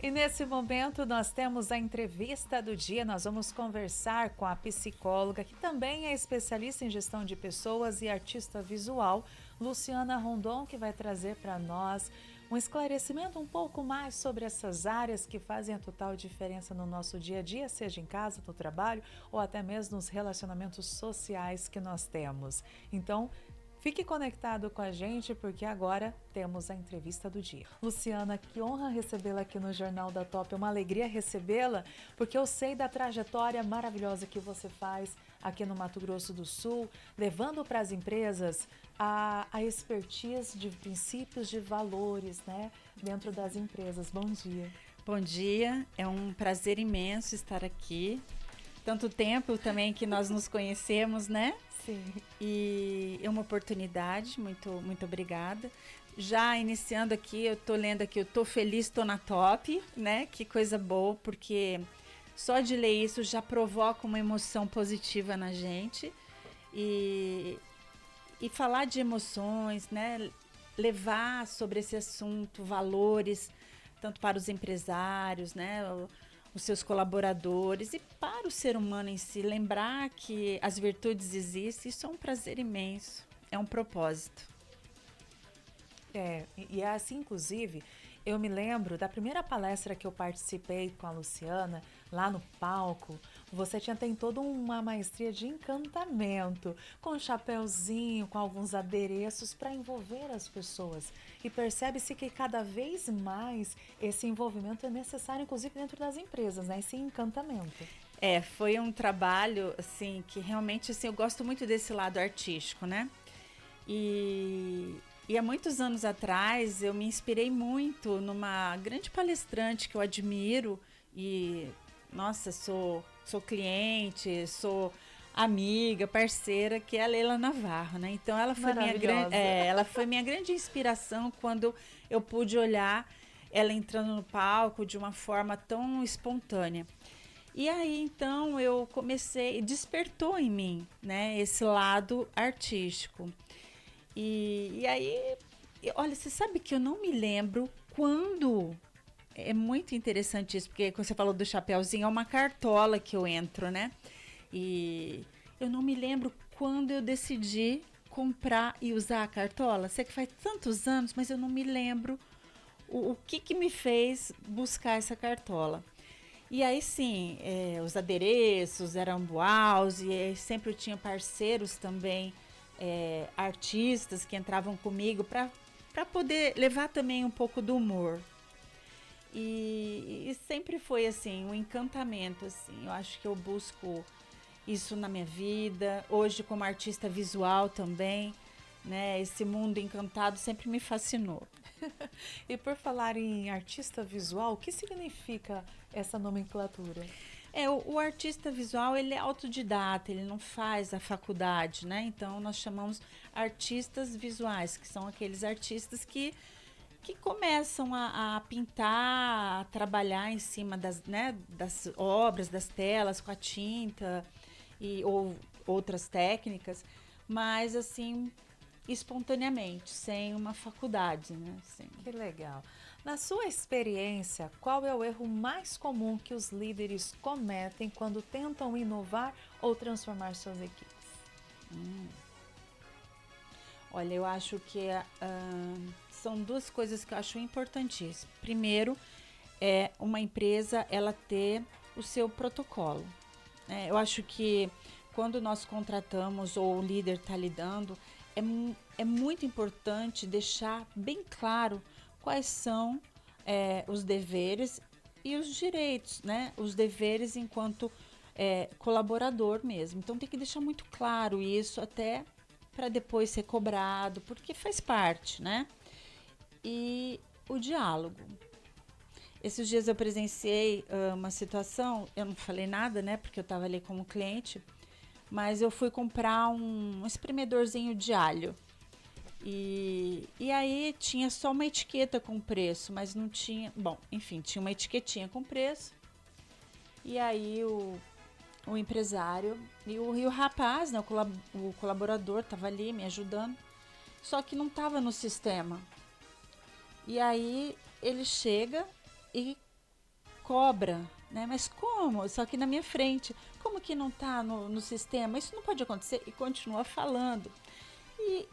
E nesse momento nós temos a entrevista do dia. Nós vamos conversar com a psicóloga, que também é especialista em gestão de pessoas e artista visual, Luciana Rondon, que vai trazer para nós um esclarecimento um pouco mais sobre essas áreas que fazem a total diferença no nosso dia a dia, seja em casa, no trabalho ou até mesmo nos relacionamentos sociais que nós temos. Então, fique conectado com a gente porque agora temos a entrevista do dia. Luciana, que honra recebê-la aqui no Jornal da Top. É uma alegria recebê-la porque eu sei da trajetória maravilhosa que você faz aqui no Mato Grosso do Sul, levando para as empresas a expertise de princípios de valores, né, dentro das empresas. Bom dia. Bom dia, é um prazer imenso estar aqui. Tanto tempo também que nós nos conhecemos, né? Sim. E é uma oportunidade, muito obrigada. Já iniciando aqui, eu tô lendo aqui, eu tô feliz, tô na top, né? Que coisa boa, porque só de ler isso já provoca uma emoção positiva na gente. E falar de emoções, né? Levar sobre esse assunto valores, tanto para os empresários, né? Os seus colaboradores e para o ser humano em si, lembrar que as virtudes existem, isso é um prazer imenso, é um propósito. E assim, inclusive, eu me lembro da primeira palestra que eu participei com a Luciana, lá no palco, você tem toda uma maestria de encantamento, com um chapéuzinho, com alguns adereços para envolver as pessoas. E percebe-se que cada vez mais esse envolvimento é necessário, inclusive dentro das empresas, né? Esse encantamento. Foi um trabalho, assim, que realmente, assim, eu gosto muito desse lado artístico, né? E há muitos anos atrás eu me inspirei muito numa grande palestrante que eu admiro e, nossa, sou cliente, sou amiga, parceira, que é a Leila Navarro, né? Então ela foi ela foi minha grande inspiração quando eu pude olhar ela entrando no palco de uma forma tão espontânea. E aí, então, eu comecei, despertou em mim, né, esse lado artístico. E aí, olha, você sabe que eu não me lembro quando. É muito interessante isso, porque quando você falou do chapéuzinho, é uma cartola que eu entro, né? E eu não me lembro quando eu decidi comprar e usar a cartola. Sei que faz tantos anos, mas eu não me lembro o que me fez buscar essa cartola. E aí sim, os adereços eram boaus e sempre eu tinha parceiros também, artistas que entravam comigo para poder levar também um pouco do humor. E sempre foi assim, um encantamento, assim. Eu acho que eu busco isso na minha vida, hoje como artista visual também, né? Esse mundo encantado sempre me fascinou. E por falar em artista visual, o que significa essa nomenclatura? O artista visual, ele é autodidata, ele não faz a faculdade, né? Então, nós chamamos artistas visuais, que são aqueles artistas que começam a pintar, a trabalhar em cima das obras, das telas, com a tinta ou outras técnicas, mas assim, espontaneamente, sem uma faculdade, né? Assim. Que legal. Na sua experiência, qual é o erro mais comum que os líderes cometem quando tentam inovar ou transformar suas equipes? Olha, eu acho que são duas coisas que eu acho importantíssimas. Primeiro, é uma empresa ela ter o seu protocolo. Eu acho que quando nós contratamos ou o líder está lidando, é muito importante deixar bem claro quais são os deveres e os direitos, né? Os deveres enquanto colaborador mesmo. Então tem que deixar muito claro isso até para depois ser cobrado, porque faz parte, né? E o diálogo. Esses dias eu presenciei uma situação, eu não falei nada, né? Porque eu estava ali como cliente, mas eu fui comprar um espremedorzinho de alho. E aí tinha só uma etiqueta com preço, mas não tinha... Bom, enfim, tinha uma etiquetinha com preço. E aí o empresário e o rapaz, né, o colaborador estava ali me ajudando, só que não estava no sistema. E aí ele chega e cobra, né? Mas como? Só que na minha frente. Como que não está no sistema? Isso não pode acontecer. E continua falando.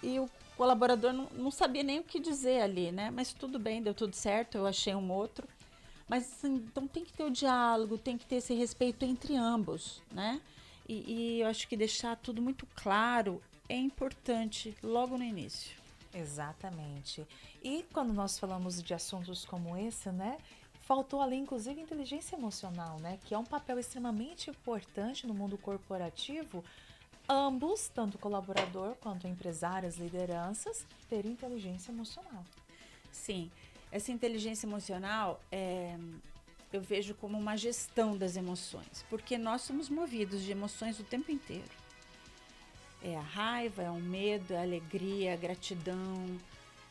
E o colaborador não sabia nem o que dizer ali, né? Mas tudo bem, deu tudo certo, eu achei um outro. Mas assim, então tem que ter o diálogo, tem que ter esse respeito entre ambos, né? E eu acho que deixar tudo muito claro é importante logo no início. Exatamente. E quando nós falamos de assuntos como esse, né? Faltou ali, inclusive, inteligência emocional, né? Que é um papel extremamente importante no mundo corporativo. Ambos, tanto o colaborador quanto empresários, lideranças, ter inteligência emocional. Sim, essa inteligência emocional eu vejo como uma gestão das emoções, porque nós somos movidos de emoções o tempo inteiro. É a raiva, é o medo, é a alegria, a gratidão,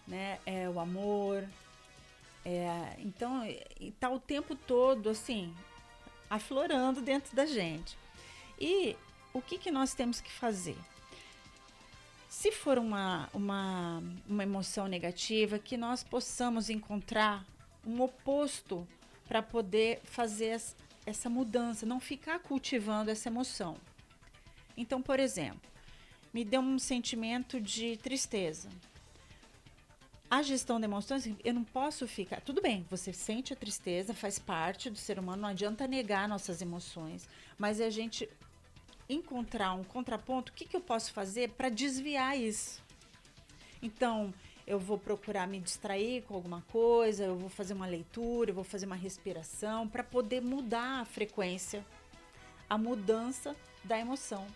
né? É o amor. Então, está o tempo todo assim, aflorando dentro da gente. E o que nós temos que fazer? Se for uma emoção negativa, que nós possamos encontrar um oposto para poder fazer essa mudança, não ficar cultivando essa emoção. Então, por exemplo, me deu um sentimento de tristeza. A gestão de emoções, eu não posso ficar... Tudo bem, você sente a tristeza, faz parte do ser humano, não adianta negar nossas emoções, mas a gente encontrar um contraponto, o que eu posso fazer para desviar isso? Então, eu vou procurar me distrair com alguma coisa, eu vou fazer uma leitura, eu vou fazer uma respiração para poder mudar a frequência, a mudança da emoção.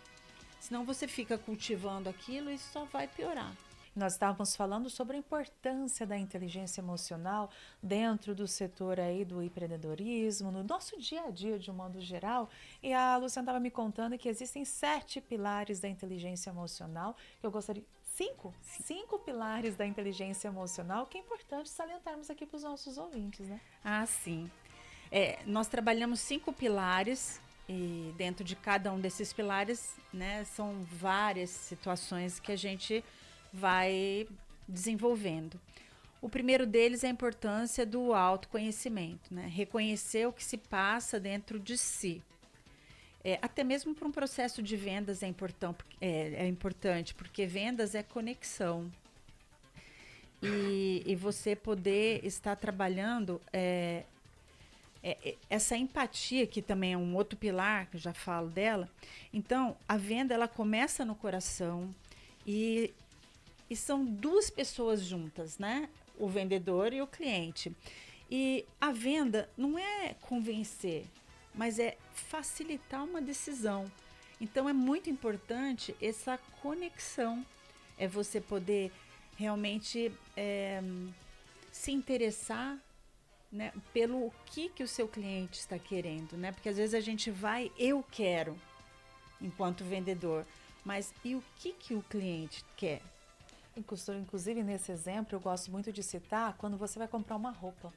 Senão você fica cultivando aquilo e só vai piorar. Nós estávamos falando sobre a importância da inteligência emocional dentro do setor aí do empreendedorismo, no nosso dia a dia de um modo geral. E a Luciana estava me contando que existem 7 pilares da inteligência emocional, que eu gostaria... 5? 5 pilares da inteligência emocional, que é importante salientarmos aqui para os nossos ouvintes, né? Ah, sim. Nós trabalhamos 5 pilares e dentro de cada um desses pilares, né, são várias situações que a gente vai desenvolvendo. O primeiro deles é a importância do autoconhecimento, né? Reconhecer o que se passa dentro de si. Até mesmo para um processo de vendas é importante, porque vendas é conexão. E você poder estar trabalhando essa empatia, que também é um outro pilar, que eu já falo dela. Então, a venda, ela começa no coração e são duas pessoas juntas, né? O vendedor e o cliente. E a venda não é convencer, mas é facilitar uma decisão. Então é muito importante essa conexão. É você poder realmente se interessar, né, pelo que o seu cliente está querendo, né? Porque às vezes a gente vai, eu quero, enquanto vendedor, mas e o que o cliente quer? Inclusive, nesse exemplo, eu gosto muito de citar quando você vai comprar uma roupa.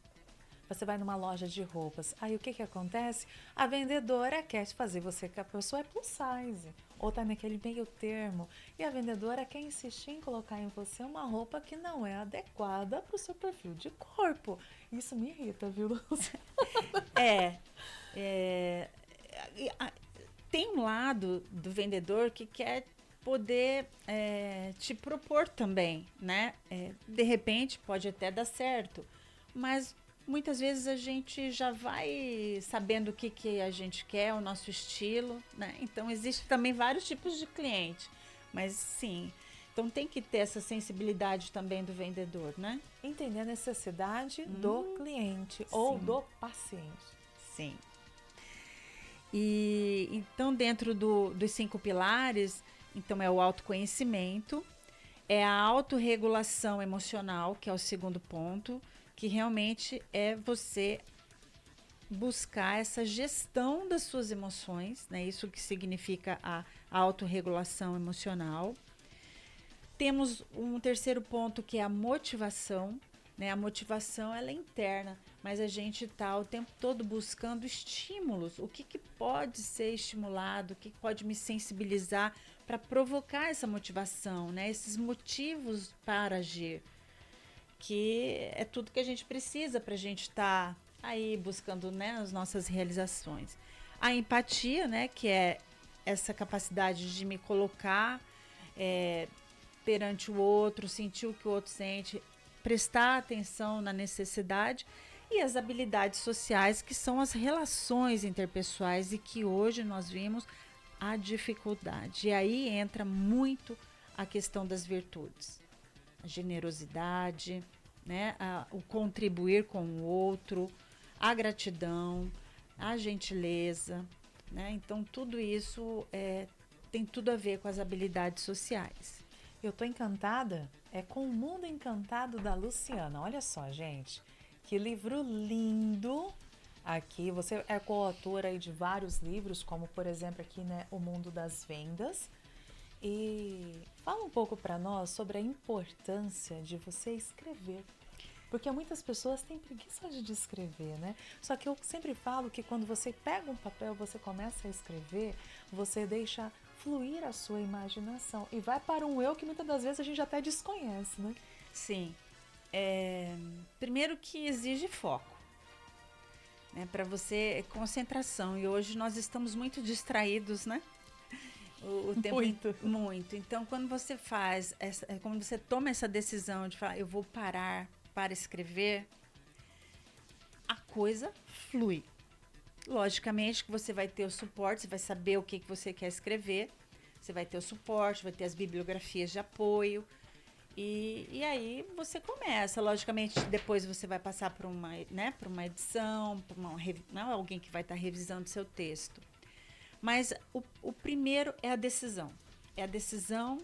Você vai numa loja de roupas. Aí o que acontece? A vendedora quer fazer você que a pessoa é plus size, ou tá naquele meio termo. E a vendedora quer insistir em colocar em você uma roupa que não é adequada para o seu perfil de corpo. Isso me irrita, viu, Lúcia? Tem um lado do vendedor que quer poder te propor também, né? De repente pode até dar certo, mas muitas vezes a gente já vai sabendo o que a gente quer, o nosso estilo, né? Então existe também vários tipos de cliente, mas sim, então tem que ter essa sensibilidade também do vendedor, né? Entender a necessidade do cliente ou do paciente. Sim. E então dentro dos 5 pilares, então é o autoconhecimento, é a autorregulação emocional, que é o segundo ponto, que realmente é você buscar essa gestão das suas emoções, né? Isso que significa a autorregulação emocional. Temos um terceiro ponto, que é a motivação, né? A motivação, ela é interna, mas a gente está o tempo todo buscando estímulos. O que pode ser estimulado, o que pode me sensibilizar para provocar essa motivação, né? Esses motivos para agir, que é tudo que a gente precisa para a gente estar aí buscando, né, as nossas realizações. A empatia, né, que é essa capacidade de me colocar perante o outro, sentir o que o outro sente, prestar atenção na necessidade, e as habilidades sociais, que são as relações interpessoais e que hoje nós vimos a dificuldade. E aí entra muito a questão das virtudes, a generosidade, né, o contribuir com o outro, a gratidão, a gentileza, né? Então tudo isso tem tudo a ver com as habilidades sociais. Eu tô encantada com O Mundo Encantado da Luciana. Olha só, gente, que livro lindo. Aqui você é coautora aí de vários livros, como por exemplo aqui, né, O Mundo das Vendas. E fala um pouco para nós sobre a importância de você escrever. Porque muitas pessoas têm preguiça de escrever, né? Só que eu sempre falo que quando você pega um papel, você começa a escrever, você deixa fluir a sua imaginação e vai para um eu que muitas das vezes a gente até desconhece, né? Sim. Primeiro que exige foco, né? Para você, concentração. E hoje nós estamos muito distraídos, né? O tempo muito. Então, quando você quando você toma essa decisão de falar, eu vou parar para escrever, a coisa flui. Logicamente que você vai ter o suporte, você vai saber o que você quer escrever, você vai ter o suporte, vai ter as bibliografias de apoio, e aí você começa. Logicamente, depois você vai passar por uma edição, não, alguém que vai estar revisando o seu texto. Mas o primeiro é a decisão. É a decisão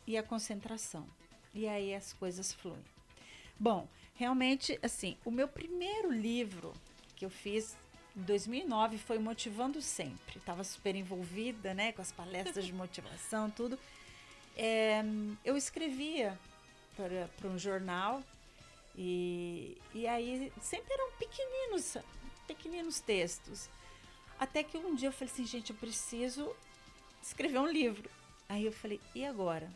e a concentração. E aí as coisas fluem. Bom, realmente, assim, o meu primeiro livro que eu fiz em 2009 foi Motivando Sempre. Estava super envolvida, né, com as palestras de motivação, tudo. Eu escrevia para um jornal e aí sempre eram pequeninos textos. Até que um dia eu falei assim, gente, eu preciso escrever um livro. Aí eu falei, e agora?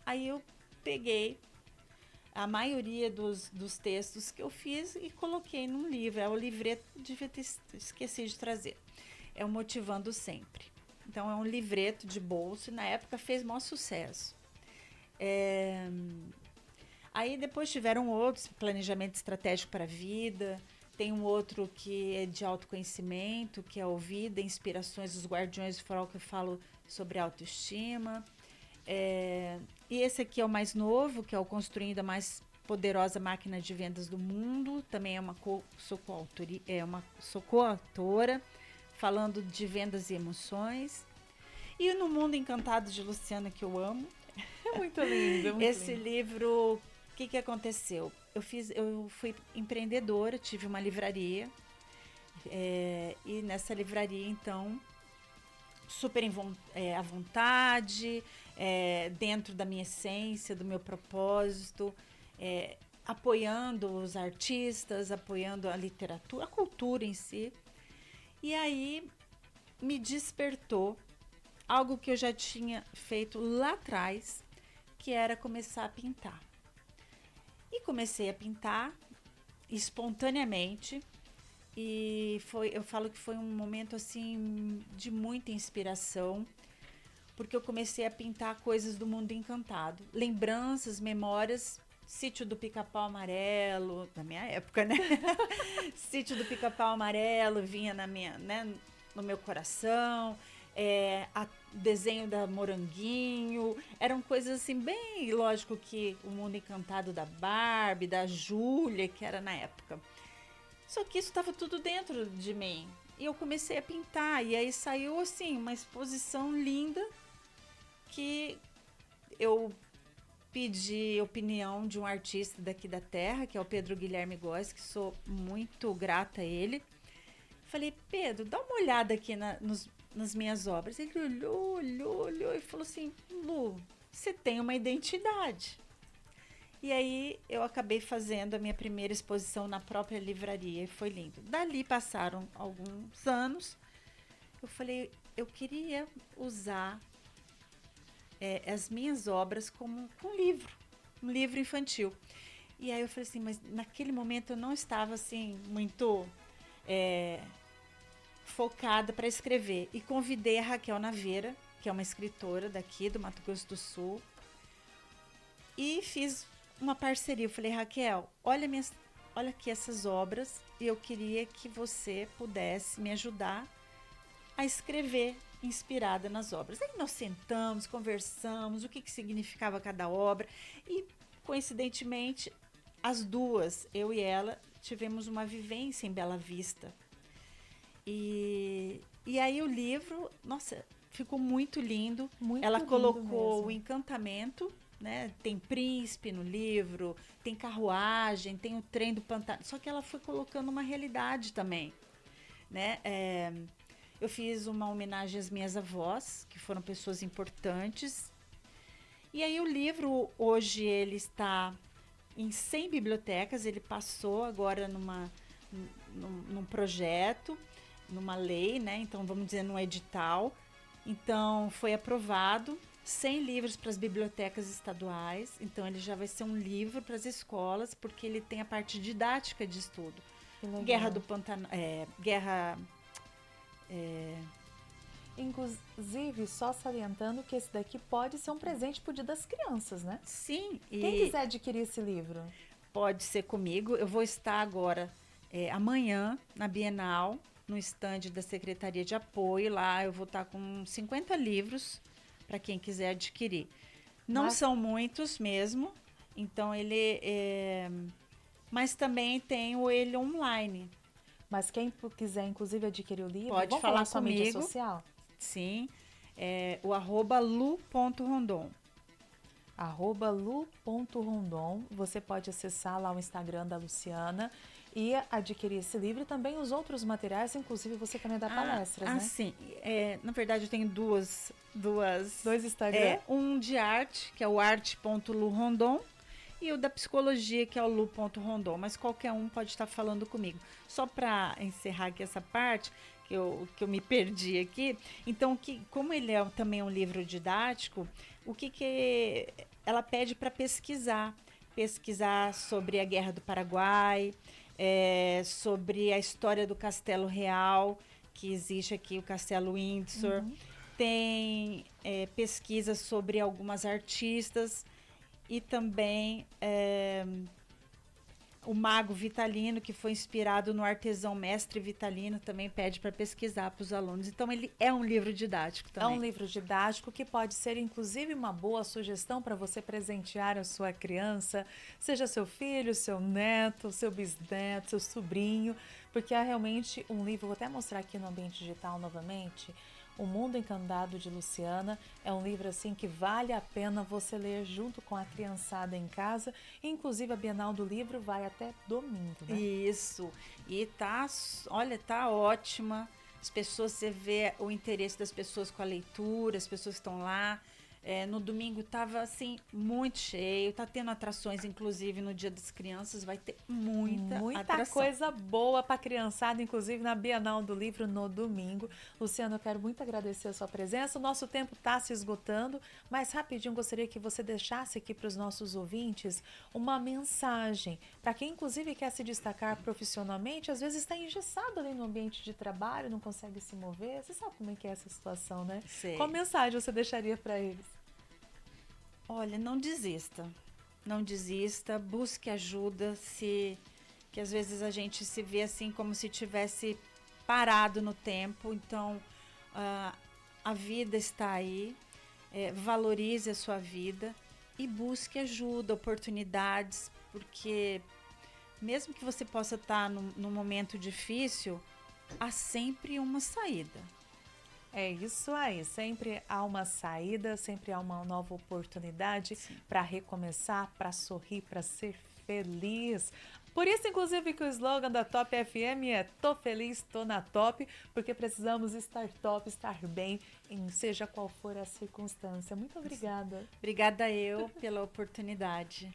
Aí eu peguei a maioria dos textos que eu fiz e coloquei num livro. O livreto, devia ter esquecido de trazer. É o Motivando Sempre. Então é um livreto de bolso e na época fez maior sucesso. Aí depois tiveram outros, Planejamento Estratégico para a Vida. Tem um outro que é de autoconhecimento, que é o Vida, Inspirações dos Guardiões do Farol, que eu falo sobre autoestima. E esse aqui é o mais novo, que é o Construindo a Mais Poderosa Máquina de Vendas do Mundo. Também sou coautora, falando de vendas e emoções. E No Mundo Encantado de Luciana, que eu amo. É muito lindo. Esse livro, o que aconteceu? Eu fui empreendedora, tive uma livraria, e nessa livraria, então, super à vontade, dentro da minha essência, do meu propósito, apoiando os artistas, apoiando a literatura, a cultura em si. E aí me despertou algo que eu já tinha feito lá atrás, que era começar a pintar. E comecei a pintar espontaneamente. E eu falo que foi um momento assim de muita inspiração, porque eu comecei a pintar coisas do Mundo Encantado, lembranças, memórias, Sítio do Pica-Pau Amarelo, na minha época, né? Sítio do Pica-Pau Amarelo vinha no meu coração. Desenho da Moranguinho, eram coisas assim bem, lógico que o Mundo Encantado da Barbie, da Júlia, que era na época. Só que isso estava tudo dentro de mim. E eu comecei a pintar. E aí saiu assim, uma exposição linda que eu pedi opinião de um artista daqui da terra, que é o Pedro Guilherme Góes, que sou muito grata a ele. Falei, Pedro, dá uma olhada aqui nas minhas obras. Ele olhou e falou assim, Lu, você tem uma identidade. E aí eu acabei fazendo a minha primeira exposição na própria livraria e foi lindo. Dali passaram alguns anos, eu falei, eu queria usar as minhas obras como um livro infantil. E aí eu falei assim, mas naquele momento eu não estava assim muito focada para escrever. E convidei a Raquel Naveira, que é uma escritora daqui do Mato Grosso do Sul, e fiz uma parceria. Eu falei, Raquel, olha aqui essas obras e eu queria que você pudesse me ajudar a escrever inspirada nas obras. Aí nós sentamos, conversamos, o que significava cada obra e, coincidentemente, as duas, eu e ela, tivemos uma vivência em Bela Vista. E aí o livro, nossa, ficou muito lindo. Muito ela lindo colocou mesmo. o encantamento, né? Tem príncipe no livro, tem carruagem, tem o trem do pantano. Só que ela foi colocando uma realidade também, né? Eu fiz uma homenagem às minhas avós, que foram pessoas importantes. E aí o livro, hoje, ele está em 100 bibliotecas. Ele passou agora num projeto, numa lei, né? Então, vamos dizer, num edital. Então, foi aprovado 100 livros para as bibliotecas estaduais. Então, ele já vai ser um livro para as escolas, porque ele tem a parte didática de estudo. Guerra do Pantanal, Inclusive, só salientando que esse daqui pode ser um presente pro Dia das Crianças, né? Sim. Quem quiser adquirir esse livro? Pode ser comigo. Eu vou estar agora, amanhã, na Bienal, no estande da Secretaria de Apoio. Lá eu vou estar com 50 livros para quem quiser adquirir. Não são muitos mesmo, então mas também tenho ele online. Mas quem quiser, inclusive, adquirir o livro, pode falar sua comigo. mídia social? Sim, o @lu.rondon. @lu.rondon. Você pode acessar lá o Instagram da Luciana e adquirir esse livro e também os outros materiais, inclusive você também dá palestras, né? Sim. Na verdade, eu tenho dois Instagram. Um de arte, que é o arte.lurondon, e o da psicologia, que é o lu.rondon. Mas qualquer um pode estar falando comigo. Só para encerrar aqui essa parte, que eu me perdi aqui. Então, como ele também é um livro didático, o que ela pede para pesquisar? Pesquisar sobre a Guerra do Paraguai, sobre a história do Castelo Real, que existe aqui, o Castelo Windsor. Tem pesquisa sobre algumas artistas e também o Mago Vitalino, que foi inspirado no artesão mestre Vitalino, também pede para pesquisar para os alunos. Então, ele é um livro didático também. É um livro didático que pode ser, inclusive, uma boa sugestão para você presentear a sua criança, seja seu filho, seu neto, seu bisneto, seu sobrinho, porque é realmente um livro, vou até mostrar aqui no ambiente digital novamente, O Mundo Encantado de Luciana. É um livro assim que vale a pena você ler junto com a criançada em casa. Inclusive a Bienal do Livro vai até domingo, né? Isso. E tá ótima. As pessoas, você vê o interesse das pessoas com a leitura, as pessoas que estão lá. No domingo estava assim muito cheio, tá tendo atrações, inclusive no Dia das Crianças vai ter muita atração. Coisa boa para criançada, inclusive na Bienal do Livro no domingo. Luciana, eu quero muito agradecer a sua presença. O nosso tempo está se esgotando, mas rapidinho gostaria que você deixasse aqui para os nossos ouvintes uma mensagem para quem inclusive quer se destacar profissionalmente, às vezes está engessado ali no ambiente de trabalho, não consegue se mover. Você sabe como é que é essa situação, né? Sei. Qual mensagem você deixaria para eles? Olha, não desista. Não desista, busque ajuda, que às vezes a gente se vê assim como se tivesse parado no tempo. Então, a vida está aí, valorize a sua vida e busque ajuda, oportunidades, porque mesmo que você possa estar num momento difícil, há sempre uma saída. É isso aí, sempre há uma saída, sempre há uma nova oportunidade para recomeçar, para sorrir, para ser feliz. Por isso, inclusive, que o slogan da Top FM é "Tô feliz, tô na top", porque precisamos estar top, estar bem, seja qual for a circunstância. Muito obrigada. Obrigada eu pela oportunidade.